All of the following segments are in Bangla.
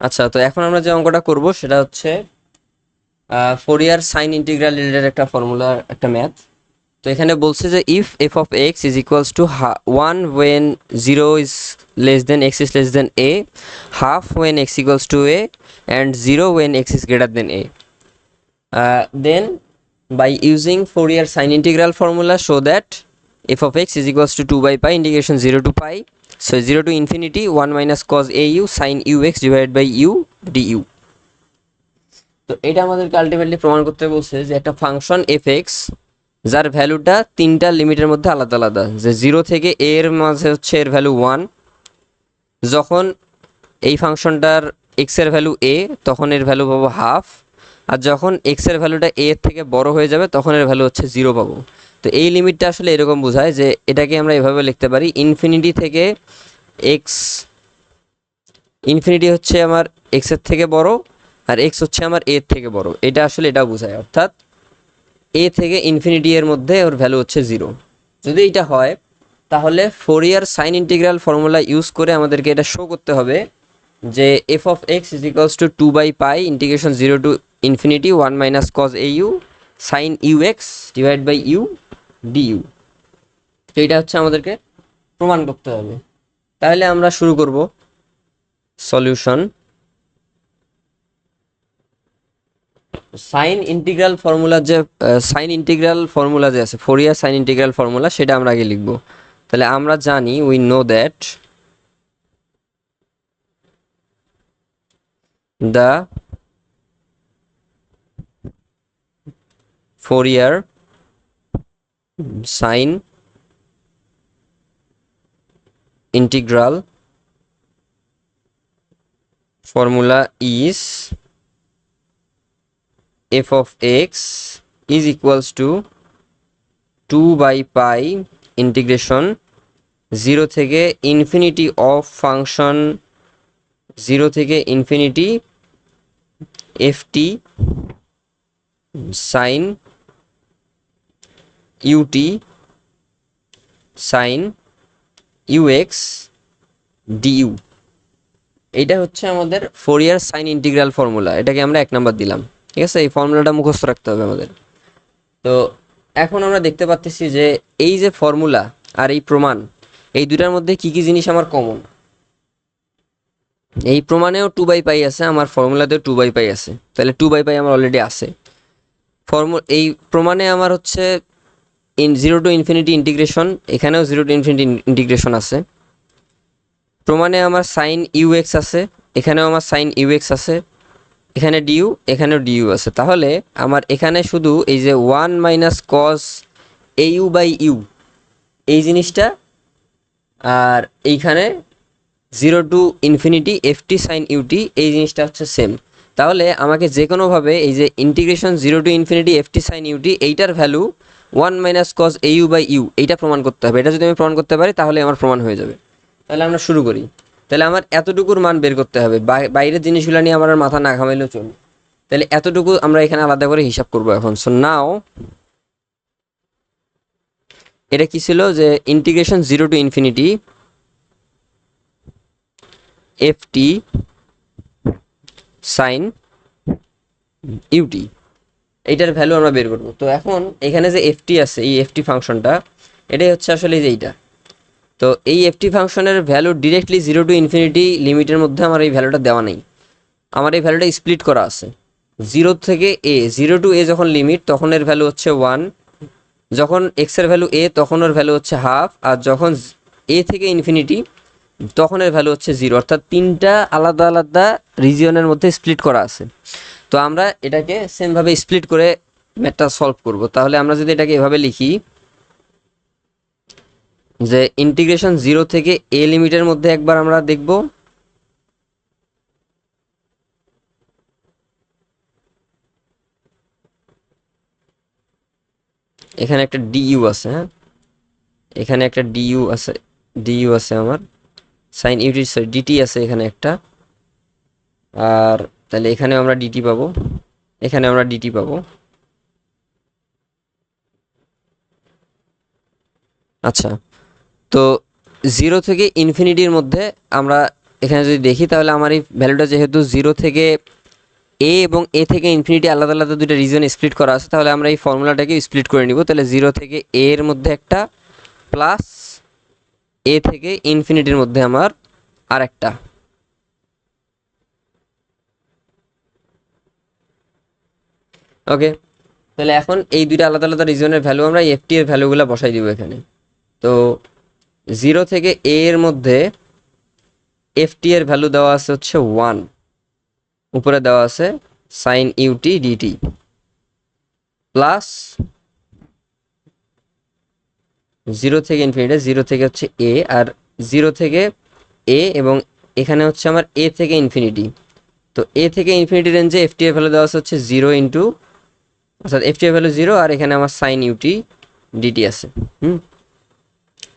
আচ্ছা, তো এখন আমরা যে অঙ্কটা করব সেটা হচ্ছে ফোরিয়ার সাইন ইন্টিগ্রাল রিলেটেড একটা ফর্মুলা, একটা ম্যাথ। তো এখানে বলছে যে if f of x is equals to 1 when 0 is less than x is less than a, half when x equals to a, and 0 when x is greater than a, then by using Fourier sine integral formula show that f of x is equals to 2 by pi integration 0 to pi, so 0 to infinity 1 minus cos au sin ux divided by u du. তো এটা আমাদেরকে আলটিমেটলি প্রমাণ করতে বলছে যে একটা ফাংশন এফ এক্স যার ভ্যালুটা তিনটা লিমিটের মধ্যে আলাদা আলাদা, যে 0 থেকে a এর মাঝে হচ্ছে এর ভ্যালু 1, যখন এই ফাংশনটার x এর ভ্যালু a তখন এর ভ্যালু পাবো হাফ, আর যখন x এর ভ্যালুটা a এর থেকে বড় হয়ে যাবে তখন এর ভ্যালু হচ্ছে 0 পাবো। তো এই লিমিটটা আসলে এরকম বোঝায় যে এটাকে আমরা এভাবে লিখতে পারি, ইনফিনিটি থেকে x, ইনফিনিটি হচ্ছে আমার x এর থেকে বড় আর x হচ্ছে আমার a এর থেকে বড়, এটা আসলে এটা বোঝায়, অর্থাৎ a থেকে ইনফিনিটি এর মধ্যে ওর ভ্যালু হচ্ছে 0। যদি এটা হয় তাহলে Fourier sine integral formula use করে আমাদেরকে এটা শো করতে হবে যে f of x is equals to 2 by pi integration 0 to infinity 1 minus cos a u sine u x divide by u d u. তো এটা হচ্ছে আমাদেরকে প্রমাণ করতে হবে। তাহলে আমরা শুরু করব সলিউশন। সাইন ইন্টিগ্রাল ফর্মুলা যে আছে, ফোরিয়ার সাইন ইন্টিগ্রাল ফর্মুলা, সেটা আমরা আগে লিখব। তাহলে আমরা জানি, we know that the Fourier sine integral formula is f of x is equals to 2 by pi integration 0 থেকে infinity of function 0 থেকে infinity ft sin ut sin ux du। এটা হচ্ছে আমাদের ফোরিয়ার সাইন ইন্টিগ্রাল ফর্মুলা, এটাকে আমরা 1 নাম্বার দিলাম। ঠিক আছে, এই ফর্মুলাটা মুখস্থ রাখতে হবে আমাদের। তো এখন আমরা দেখতে পাচ্ছি যে এই যে ফর্মুলা আর এই প্রমাণ, এই দুটার মধ্যে কি কি জিনিস আমার কমন। এই প্রমাণেও 2 বাই পাই আছে, আমার ফর্মুলাতেও 2 বাই পাই আছে, তাহলে 2 বাই পাই আমার অলরেডি আছে। এই প্রমাণে আমার হচ্ছে 0 টু ইনফিনিটি ইন্টিগ্রেশন, এখানেও 0 টু ইনফিনিটি ইন্টিগ্রেশন আছে। প্রমাণে আমার সাইন ইউএক্স আছে, এখানেও আমার সাইন ইউএক্স আছে, এখানে ডিউ, এখানেও ডিউ আছে। তাহলে আমার এখানে শুধু এই যে 1 minus cos A you by u এই জিনিসটা, আর এইখানে 0 to infinity FT sine u t এই জিনিসটা হচ্ছে সেম। তাহলে আমাকে যে কোনোভাবে এই যে integration 0 to infinity FT sine UT এইটার value 1 minus cos A you by U এইটা প্রমাণ করতে হবে। এটা যদি আমি প্রমাণ করতে পারি তাহলে আমার প্রমাণ হয়ে যাবে। তাহলে আমরা শুরু করি। তাহলে আমার এতটুকুর মান বের করতে হবে, বাইরের জিনিসগুলো নিয়ে আমার আর মাথা না ঘামাইলেও চলবে। তাহলে এতটুকু আমরা এখানে আলাদা করে হিসাব করব এখন। সো নাও এটা কি ছিল, যে integration 0 to infinity FT sine UT, এইটার ভ্যালু আমরা বের করব। তো এখন এখানে যে এফটি আছে, এই এফটি ফাংশনটা, এটাই হচ্ছে আসলে যে এইটা। তো এই এফটি ফাংশনের ভ্যালু ডিরেক্টলি 0 টু ইনফিনিটি লিমিটের মধ্যে আমার এই ভ্যালুটা দেওয়া নেই, আমার এই ভ্যালুটা স্প্লিট করা আছে। 0 থেকে এ, 0 টু এ যখন লিমিট তখন এর ভ্যালু হচ্ছে 1, যখন এক্স এর ভ্যালু এ তখন ওর ভ্যালু হচ্ছে হাফ, আর যখন এ থেকে ইনফিনিটি তখন এর ভ্যালু হচ্ছে 0। অর্থাৎ তিনটা আলাদা আলাদা রিজিয়নের মধ্যে স্প্লিট করা আছে। তো আমরা এটাকে সেমভাবে স্প্লিট করে ম্যাথটা সলভ করব। তাহলে আমরা যদি এটাকে এভাবে লিখি যে ইন্টিগ্রেশন 0 থেকে এ লিমিটের মধ্যে একবার আমরা দেখব, এখানে একটা ডিইউ আছে, হ্যাঁ এখানে একটা ডিইউ আছে, ডিইউ আছে আমার, সাইন ইউটি সরি ডিটি আছে এখানে একটা, আর তাহলে এখানে আমরা ডিটি পাবো, এখানে আমরা ডিটি পাবো। আচ্ছা, তো 0 থেকে ইনফিনিটির মধ্যে আমরা এখানে যদি দেখি তাহলে আমার এই ভ্যালুটা যেহেতু 0 থেকে এ এবং এ থেকে ইনফিনিটি আলাদা আলাদা দুটো রিজন স্প্লিট করা আছে, তাহলে আমরা এই ফর্মুলাটাকে স্প্লিট করে নিব। তাহলে 0 থেকে এ এর মধ্যে একটা প্লাস এ থেকে ইনফিনিটির মধ্যে আমার আর একটা। ওকে, তাহলে এখন এই দুইটা আলাদা আলাদা রিজনের ভ্যালু আমরা এফটি এর ভ্যালুগুলো বসাই দিব এখানে। তো 0 থেকে এ এর মধ্যে এফটি এর ভ্যালু দেওয়া আছে হচ্ছে 1, উপরে দেওয়া আছে সাইন ইউটি ডিটি, প্লাস 0 থেকে ইনফিনিটি, 0 থেকে হচ্ছে এ, আর 0 থেকে এ এবং এখানে হচ্ছে আমার এ থেকে ইনফিনিটি। তো এ থেকে ইনফিনিটি রেঞ্জে এফটি এর ভ্যালু দেওয়া আছে হচ্ছে 0 ইন্টু, অর্থাৎ এফটি এর ভ্যালু 0 আর এখানে আমার সাইন ইউটি ডিটি আছে।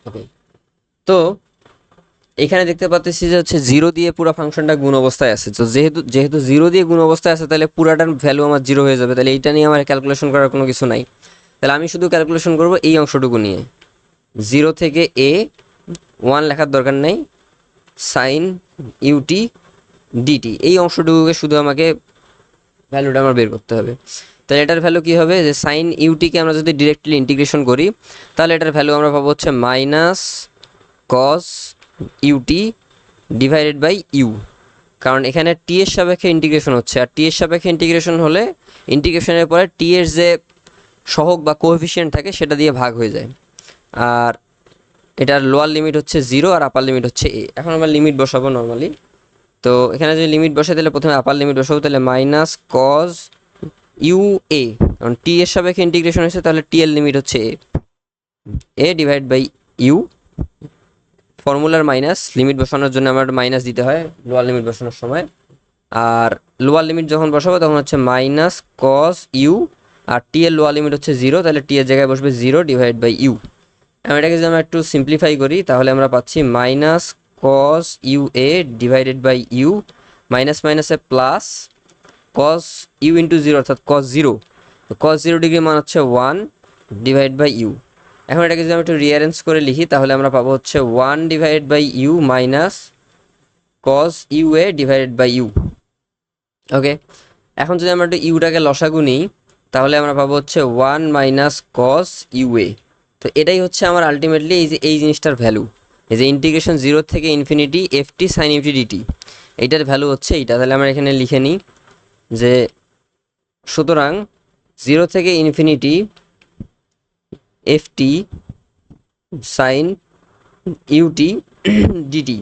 ওকে, তো এখানে দেখতে পাচ্ছি যে হচ্ছে 0 দিয়ে পুরো ফাংশনটা গুণ অবস্থায় আছে। তো যেহেতু 0 দিয়ে গুণ অবস্থায় আছে, তাহলে পুরাটার ভ্যালু আমার 0 হয়ে যাবে। তাহলে এইটা নিয়ে আমার ক্যালকুলেশন করার কোনো কিছু নাই। তাহলে আমি শুধু ক্যালকুলেশন করব এই অংশটুকু নিয়ে। 0 থেকে এ 1 লেখার দরকার নেই, সাইন ইউটি ডিটি এই অংশটুকুকে শুধু আমাকে ভ্যালুটা আমার বের করতে হবে। তাহলে এটার ভ্যালু কী হবে, যে সাইন ইউটিকে আমরা যদি ডিরেক্টলি ইন্টিগ্রেশন করি তাহলে এটার ভ্যালু আমরা পাবো হচ্ছে minus cos u t divided by u, কারণ এখানে টি এর সাপেক্ষে ইন্টিগ্রেশন হচ্ছে, আর টি এর সাপেক্ষে ইন্টিগ্রেশন হলে ইন্টিগ্রেশনের পরে টি এর যে সহগ বা কোএফিসিয়েন্ট থাকে সেটা দিয়ে ভাগ হয়ে যায়। আর এটার লোয়ার লিমিট হচ্ছে 0 আর আপার লিমিট হচ্ছে এ। এখন আমরা লিমিট বসাবো নর্মালি। তো এখানে যদি লিমিট বসাই তাহলে প্রথমে আপার লিমিট বসাবো, তাহলে মাইনাস কজ ইউ এ, কারণ টি এর সাপেক্ষে ইন্টিগ্রেশন হয়েছে, তাহলে টি এর লিমিট হচ্ছে এ ডিভাইড বাই ইউ। ফর্মুলার মাইনাস, লিমিট বসানোর জন্য আমার মাইনাস দিতে হয় লোয়ার লিমিট বসানোর সময়। আর লোয়ার লিমিট যখন বসাবো তখন হচ্ছে মাইনাস কস ইউ, আর টি এর লোয়ার লিমিট হচ্ছে 0, তাহলে টি এর জায়গায় বসবে 0 ডিভাইড বাই ইউ। এটাকে যদি আমরা একটু সিম্পলিফাই করি তাহলে আমরা পাচ্ছি minus cos U A divided by you, মাইনাস মাইনাসে প্লাস কস ইউ ইন্টু 0 অর্থাৎ কস 0, তো কস 0 ডিগ্রি মান হচ্ছে 1 ডিভাইড বাই ইউ। এখন এটাকে যদি আমরা একটু রিঅ্যারেঞ্জ করে লিখি তাহলে আমরা পাবো হচ্ছে 1 divide by you minus cos U A divided by U. Okay, এখন যদি আমরা একটু ইউটাকে লসাগু নিই তাহলে আমরা পাবো হচ্ছে 1 মাইনাস কস ইউ এ। তো এটাই হচ্ছে আমার আলটিমেটলি এই জিনিসটার ভ্যালু, এই যে ইন্টিগ্রেশন 0 থেকে infinity FT sine UT d t, এইটার ভ্যালু হচ্ছে এইটা। তাহলে আমরা এখানে লিখে নিই যে সুতরাং 0 থেকে infinity FT sine UT d t,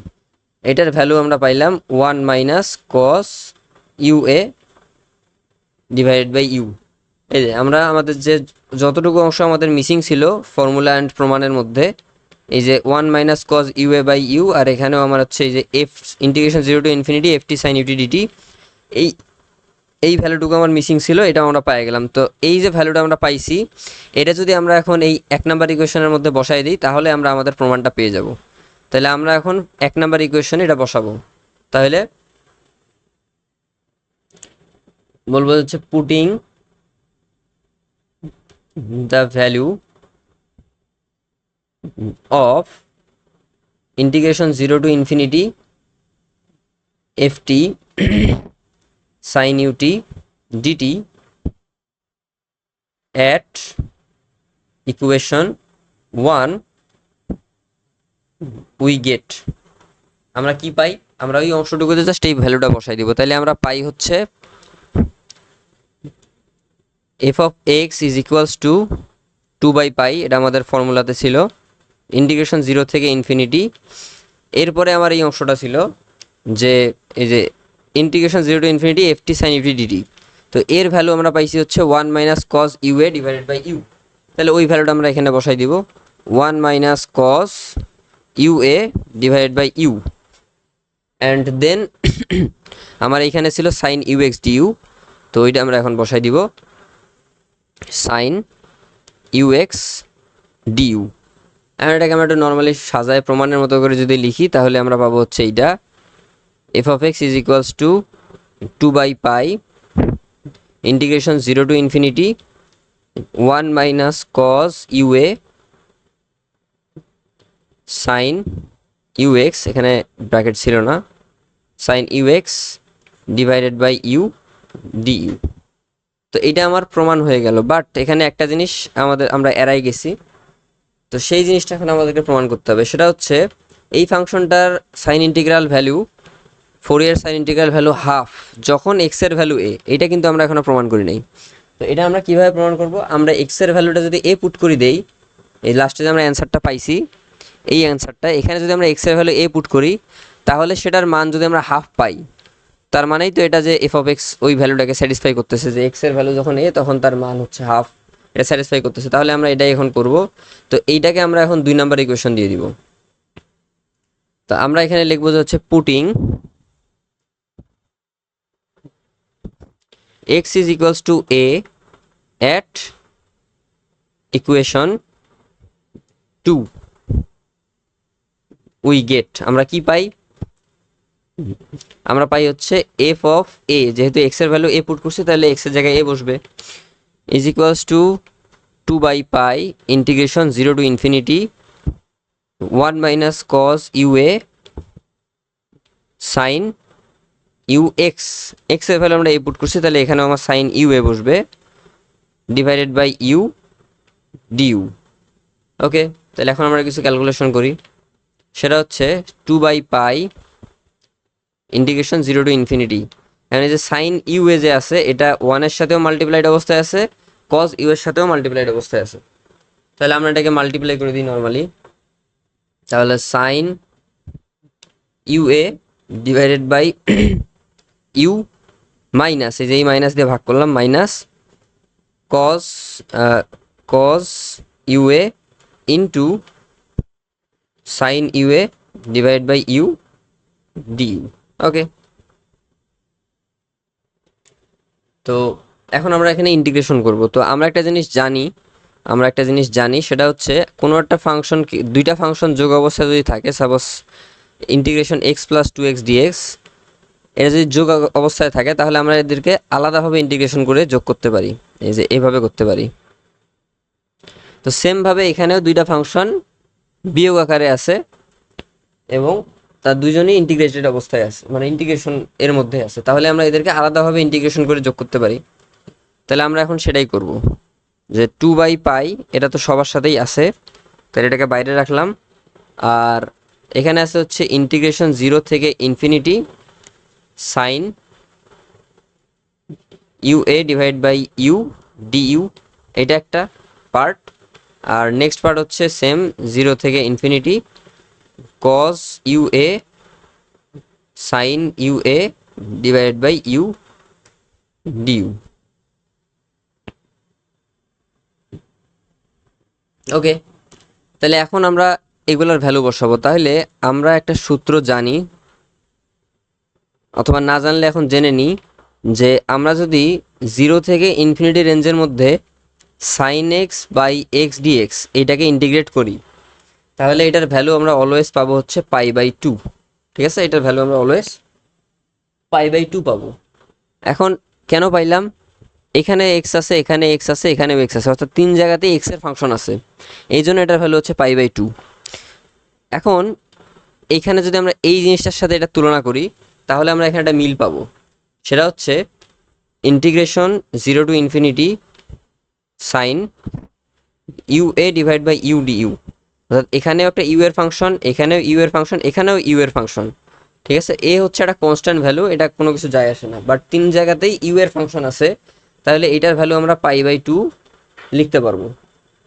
এটার ভ্যালু আমরা পাইলাম 1 minus cos U A divided by u. এই যে আমরা আমাদের যে যতটুকু অংশ আমাদের মিসিং ছিল ফর্মুলা অ্যান্ড প্রমাণের মধ্যে, এই যে 1 minus cos U A by U, আর এখানেও আমার হচ্ছে এই যে F integration 0 to infinity FT sine UT D T, এই ভ্যালুটুকু আমার মিসিং ছিল, এটা আমরা পেয়ে গেলাম। তো এই যে ভ্যালুটা আমরা পাইছি এটা যদি আমরা এখন এই 1 নাম্বার ইকুয়েশনের মধ্যে বসাই দিই তাহলে আমরা আমাদের প্রমাণটা পেয়ে যাব। তাহলে আমরা এখন 1 নাম্বার ইকুয়েশনে এটা বসাবো। তাহলে বলবো হচ্ছে putting the value of integration 0 to infinity ft sin ut dt at equation 1 we get, আমরা কি পাই, আমরা ওই অংশটুকুতে জাস্ট এই ভ্যালুটা বসাই দিব। তাহলে আমরা পাই হচ্ছে f of x is equals to 2 by pi, এটা আমাদের ফর্মুলাতে ছিল ইন্টিগ্রেশন 0 থেকে ইনফিনিটি। এরপরে আমার এই অংশটা ছিল যে এই যে integration 0 to infinity FT sine UT d t, তো এর ভ্যালু আমরা পাইছি হচ্ছে 1 minus cos U A divided by u. তাহলে ওই ভ্যালুটা আমরা এখানে বসাই দিব 1 minus cos U A divided by u, and then আমার এখানে ছিল সাইন ইউ এক্স ডিউ, তো ওইটা আমরা এখন বসাই দিব সাইন ইউ এক্স ডিউ। এখন এটাকে আমরা একটু নর্মালি সাজায় প্রমাণের মতো করে যদি লিখি তাহলে আমরা পাবো হচ্ছে এইটা f of x is equals to 2 by pi integration 0 to infinity 1 minus cos U A sine u x, এখানে ব্র্যাকেট ছিল না, sine u x divided by U D u. তো এটা আমার প্রমাণ হয়ে গেল, বাট এখানে একটা জিনিস আমরা এড়াই গেছি। তো সেই জিনিসটা এখন আমাদেরকে প্রমাণ করতে হবে, সেটা হচ্ছে এই ফাংশনটার sine integral value, Fourier sine integral value half যখন এক্স এর ভ্যালু এ, এটা কিন্তু আমরা এখনো প্রমাণ করি নাই। তো এটা আমরা কিভাবে প্রমাণ করব? আমরা এক্স এর ভ্যালুটা যদি এ পুট করে দেই, এই লাস্টে যে আমরা অ্যান্সারটা পাইছি এই অ্যান্সারটা, এখানে যদি আমরা এক্স এর ভ্যালু এ পুট করি তাহলে সেটার মান যদি আমরা হাফ পাই, তার মানেই তো এটা যে এফ অফ এক্স ওই ভ্যালুটাকে স্যাটিসফাই করতেছে, যে এক্স এর ভ্যালু যখন এ তখন তার মান হচ্ছে হাফ, এটা স্যাটিসফাই করতেছে। তাহলে আমরা এটাই এখন করব। তো এইটাকে আমরা এখন 2 নাম্বার ইকুয়েশন দিয়ে দিব। তো আমরা এখানে লিখবো যে হচ্ছে putting x is equals to a at equation 2 we get, আমরা কি পাই? আমরা পাই হচ্ছে f of a, যেহেতু x এর ভ্যালু a পুট করছি তাহলে x এর জায়গায় a বসবে, is equals to 2 by pi integration 0 to infinity 1 minus cos ua sin ux, x এর ভ্যালু আমরা a পুট করছি তাহলে এখানে আমার sin ua বসবে, divided by u du। Okay, তাহলে এখন আমরা কিছু ক্যালকুলেশন করি, সেটা হচ্ছে 2 by pi integration 0 to infinity, এখানে যে সাইন ইউ এ যে আছে এটা 1 এর সাথেও মাল্টিপ্লাইড অবস্থায় আছে, কজ ইউ এর সাথেও মাল্টিপ্লাইড অবস্থায় আছে। তাহলে আমরা এটাকে মাল্টিপ্লাই করে দিই নর্মালি, তাহলে sine U A divided by you minus, এই যে এই মাইনাস দিয়ে ভাগ করলাম, minus cos cos you A into sine U A divide by U D U. Okay, তো এখন আমরা এখানে ইন্টিগ্রেশন করব। তো আমরা একটা জিনিস জানি সেটা হচ্ছে কোনো একটা ফাংশন, দুইটা ফাংশন যোগ অবস্থায় যদি থাকে, suppose integration x plus 2x dx, এটা যদি যোগ অবস্থায় থাকে তাহলে আমরা এদেরকে আলাদাভাবে ইন্টিগ্রেশন করে যোগ করতে পারি, এই যে এভাবে করতে পারি। তো সেমভাবে এখানেও দুইটা ফাংশন বিয়োগ আকারে আছে এবং তার দুইজনই ইন্টিগ্রেটেড অবস্থায় আছে, মানে ইন্টিগ্রেশন এর মধ্যে আছে, তাহলে আমরা এদেরকে আলাদাভাবে ইন্টিগ্রেশন করে যোগ করতে পারি। তাহলে আমরা এখন সেটাই করব, যে 2 বাই পাই এটা তো সবার সাথেই আছে, তাহলে এটাকে বাইরে রাখলাম। আর এখানে আছে হচ্ছে ইন্টিগ্রেশন 0 থেকে infinity sine U A divide by U D U, এটা একটা পার্ট। আর নেক্সট পার্ট হচ্ছে সেম 0 থেকে infinity cos U A sine U A divided by U D U. Okay, তাহলে এখন আমরা এগুলোর ভ্যালু বসাবো। তাহলে আমরা একটা সূত্র জানি, অথবা না জানলে এখন জেনে নিই, যে আমরা যদি 0 থেকে ইনফিনিটি রেঞ্জের মধ্যে sine x by x d x এইটাকে ইন্টিগ্রেট করি, তাহলে এটার ভ্যালু আমরা অলওয়েজ পাবো হচ্ছে পাই বাই 2। ঠিক আছে, এটার ভ্যালু আমরা অলওয়েজ পাই বাই 2 পাবো। এখন কেন পাইলাম? এখানে এক্স আছে, এখানে এক্স আছে, এখানেও এক্স আছে, অর্থাৎ 3 জায়গাতেই এক্স এর ফাংশন আছে, এই জন্য এটার ভ্যালু হচ্ছে পাই বাই 2। এখন এইখানে যদি আমরা এই জিনিসটার সাথে এটা তুলনা করি তাহলে আমরা এখানে একটা মিল পাবো, সেটা হচ্ছে integration 0 to infinity sine U A divide by U D u, অর্থাৎ এখানেও একটা ইউ এর ফাংশন, এখানেও ইউ এর ফাংশন, এখানেও ইউ এর ফাংশন। ঠিক আছে, এ হচ্ছে একটা কনস্ট্যান্ট ভ্যালু, এটা কোনো কিছু যায় আসে না, বাট 3 জায়গাতেই ইউ এর ফাংশন আছে, তাহলে এটার ভ্যালু আমরা পাই বাই 2 লিখতে পারবো।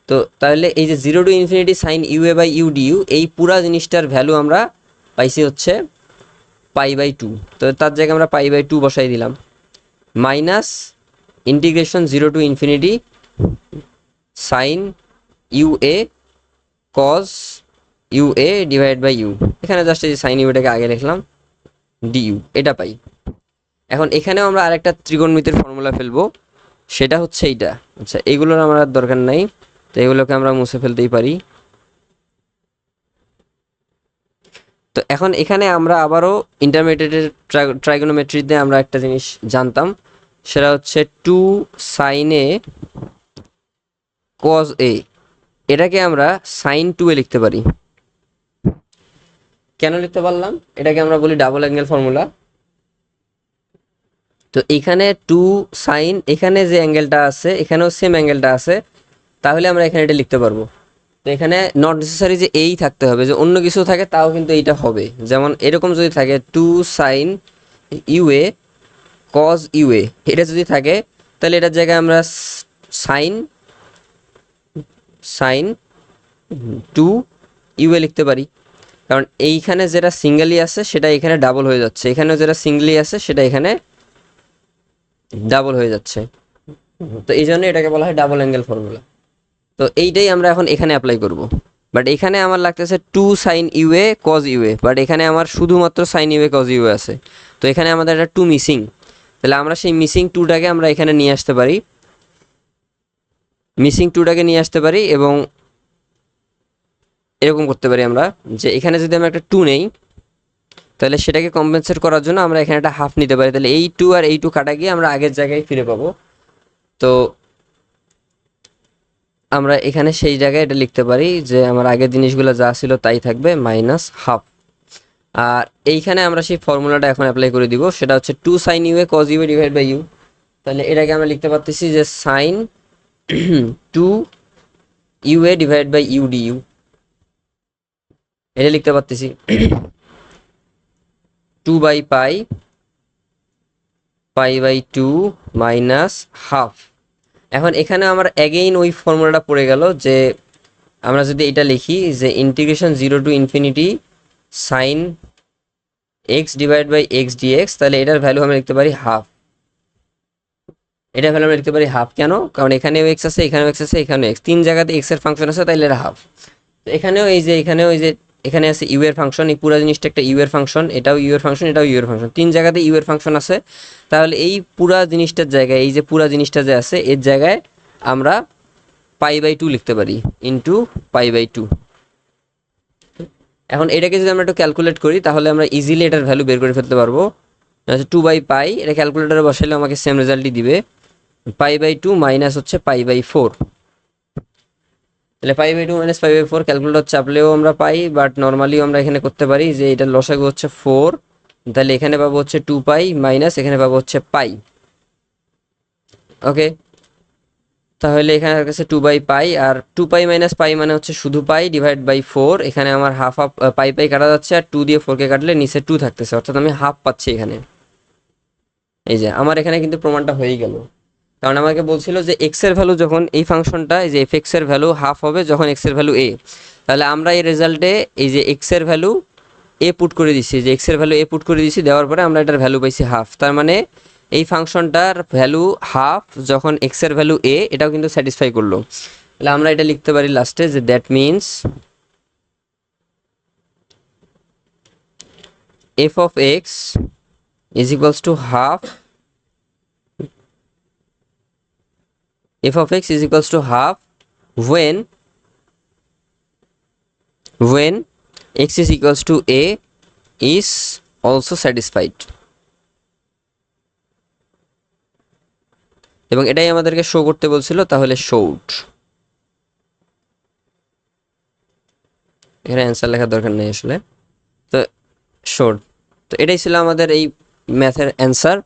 তো তাহলে এই যে 0 to infinity sine U A by U D u, এই পুরা জিনিসটার ভ্যালু আমরা পাইছি হচ্ছে পাই বাই 2। তো তার জায়গায় আমরা পাই বাই 2 বসাই দিলাম, minus integration 0 to infinity sine you a cos U A divide by u, এখানে জাস্ট এই সাইন ইউটাকে আগে লিখলাম, ডি ইউ, এটা পাই। এখন এখানেও আমরা আরেকটা ত্রিকোণমিতির ফর্মুলা ফেলবো, সেটা হচ্ছে এইটা। আচ্ছা, এগুলোর আমার আর দরকার নাই, তো এগুলোকে আমরা মুছে ফেলতেই পারি। তো এখন এখানে আমরা আবারও ইন্টারমিডিয়েটের ট্রাইগোনোমেট্রিতে আমরা একটা জিনিস জানতাম, সেটা হচ্ছে 2 সাইন এ কজ এ, এটাকে আমরা সাইন 2 এ লিখতে পারি। কেন লিখতে পারলাম? এটাকে আমরা বলি ডাবল অ্যাঙ্গেল ফর্মুলা। তো এখানে টু সাইন, এখানে যে অ্যাঙ্গেলটা আছে এখানেও সেম অ্যাঙ্গেলটা আছে, তাহলে আমরা এখানে এটা লিখতে পারবো। তো এখানে নট নেসেসারি যে এই থাকতে হবে, যে অন্য কিছু থাকে তাও কিন্তু এইটা হবে। যেমন এরকম যদি থাকে two sine u a cos u a, এটা যদি থাকে তাহলে এটার জায়গায় আমরা সাইন সাইন টু ইউএ লিখতে পারি। কারণ এইখানে যেটা সিঙ্গেলি আছে সেটা এখানে ডাবল হয়ে যাচ্ছে, এখানেও যেটা সিঙ্গেলি আছে সেটা এখানে ডাবল হয়ে যাচ্ছে। তো এই জন্য এটাকে বলা হয় ডাবল অ্যাঙ্গেল ফর্মুলা। তো এইটাই আমরা এখন এখানে অ্যাপ্লাই করব। বাট এখানে আমার লাগতেছে two sine u a cos u a, but এখানে আমার শুধুমাত্র সাইন ইউএ কজ ইউএ আছে। তো এখানে আমাদের একটা টু মিসিং, তাহলে আমরা সেই মিসিং টুটাকে আমরা এখানে নিয়ে আসতে পারি, মিসিং টুটাকে নিয়ে আসতে পারি এবং এরকম করতে পারি আমরা, যে এখানে যদি আমরা একটা টু নেই তাহলে সেটাকে কম্পেনসেট করার জন্য আমরা এখানে একটা হাফ নিতে পারি, তাহলে এই টু আর এই টু কাটা গিয়ে আমরা আগের জায়গায় ফিরে পাবো। তো আমরা এখানে সেই জায়গায় এটা লিখতে পারি যে আমার আগের জিনিসগুলো যা ছিল তাই থাকবে মাইনাস হাফ। আর এইখানে আমরা সেই ফর্মুলাটা এখন অ্যাপ্লাই করে দিব, সেটা হচ্ছে two sine you a cos U A divide by u. তাহলে এটাকে আমরা লিখতে পারতেছি যে sine two u A divide by U D U, এটা লিখতে পারতেছি two by pi pi by two minus half. এখন এখানে আমার অ্যাগেইন ওই ফর্মুলাটা পড়ে গেল, যে আমরা যদি এটা লিখি যে integration zero to infinity sine x divide by x d x, তাহলে এটার ভ্যালু আমরা লিখতে পারি হাফ। এটার ভ্যালু আমরা লিখতে পারি হাফ, কেন? কারণ এখানেও এক্স আছে, এখানেও এক্স আছে, এখানেও এক্স, তিন জায়গাতে এক্স এর ফাংশন আছে, তাইলে এটা হাফ। তো এখানেও এই যে এখানেও এই যে এখানে আছে ইউ এর ফাংশন, এই পুরো জিনিসটা একটা ইউ এর ফাংশন, এটাও ইউ এর ফাংশন, এটাও ইউ এর ফাংশন, তিন জায়গাতে ইউ এর ফাংশন আছে। তাহলে এই পুরা জিনিসটার জায়গায়, এই যে পুরা জিনিসটা যে আছে এর জায়গায় আমরা পাই বাই টু লিখতে পারি, ইন্টু পাই বাই টু। এখন এটাকে যদি আমরা একটু ক্যালকুলেট করি তাহলে আমরা ইজিলি এটার ভ্যালু বের করে ফেলতে পারবো। টু বাই পাই, এটা ক্যালকুলেটারে বসাইলে আমাকে সেম রেজাল্টই দিবে, পাই বাই টু মাইনাস হচ্ছে পাই বাই ফোর। তাহলে pi by two minus pi by four calculator চাপলেও আমরা পাই, বাট নর্মালিও আমরা এখানে করতে পারি যে এটার লসাগু হচ্ছে ফোর, তাহলে এখানে পাবো হচ্ছে টু পাই মাইনাস এখানে পাবো হচ্ছে পাই। ওকে, তাহলে এখানে কাছে টু বাই পাই, আর টু পাই মাইনাস পাই মানে হচ্ছে শুধু পাই ডিভাইড বাই ফোর। এখানে আমার হাফ হাফ পাই পাই কাটা যাচ্ছে, আর টু দিয়ে ফোরকে কাটলে নিচে টু থাকতেছে, অর্থাৎ আমি হাফ পাচ্ছি এখানে। এই যে আমার এখানে কিন্তু প্রমাণটা হয়েই গেল, কারণ আমাকে বলছিল যে এক্স এর ভ্যালু যখন এই ফাংশনটা, এই যে এফ এক্স এর ভ্যালু হাফ হবে যখন এক্স এর ভ্যালু এ, তাহলে আমরা এই রেজাল্টে এই যে এক্স এর ভ্যালু এ পুট করে দিচ্ছি, যে এক্স এর ভ্যালু এ পুট করে দিচ্ছি, দেওয়ার পরে আমরা এটার ভ্যালু পাইছি হাফ। তার মানে এই ফাংশনটার ভ্যালু হাফ যখন এক্স এর ভ্যালু এ, এটাও কিন্তু স্যাটিসফাই করলো। তাহলে আমরা এটা লিখতে পারি লাস্টে যে that means F of x is equals to half, f of x is equals to half when x is equals to a is also satisfied, এবং এটাই আমাদেরকে শো করতে বলছিল, তাহলে শোড। এখানে অ্যান্সার লেখার দরকার নেই আসলে, তো শোড। তো এটাই ছিল আমাদের এই ম্যাথের অ্যান্সার।